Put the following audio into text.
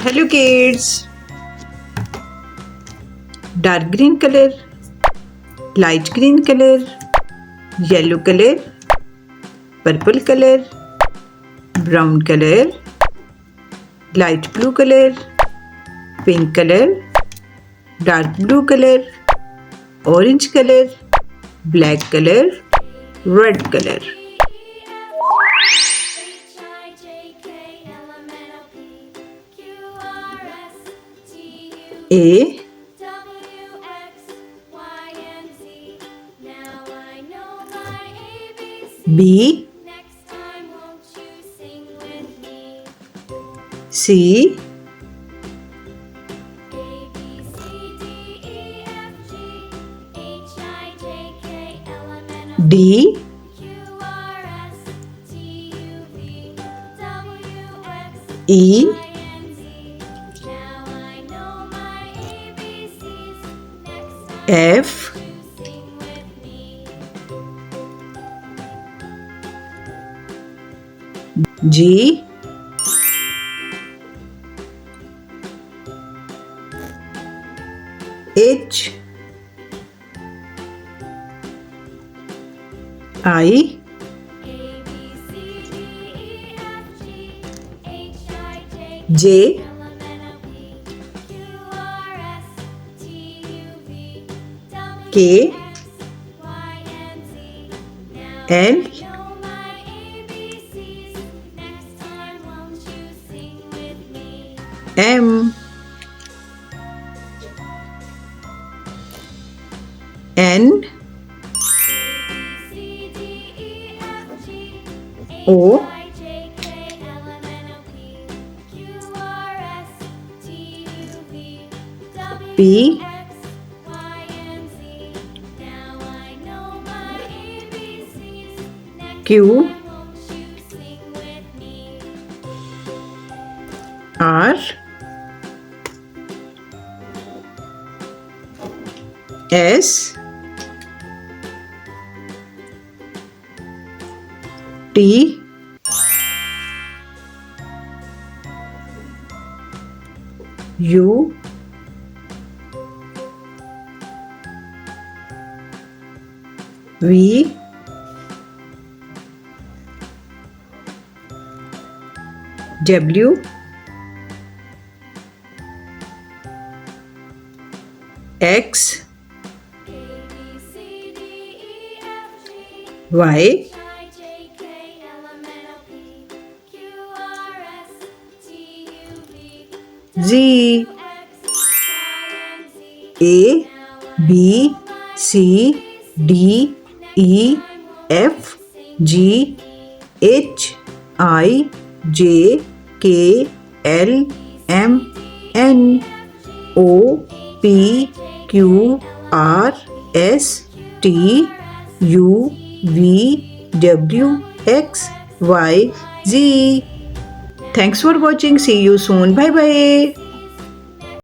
Hello kids. Dark green color, light green color, yellow color, purple color, brown color, light blue color, pink color, dark blue color, orange color, black color, red color. A B C D E F G H I J K L M N O P Q R S T U V W X Y Z A B C D E F G H I J K L M N O P Q R S T U V W X Y Z. Thanks for watching. See you soon. Bye bye.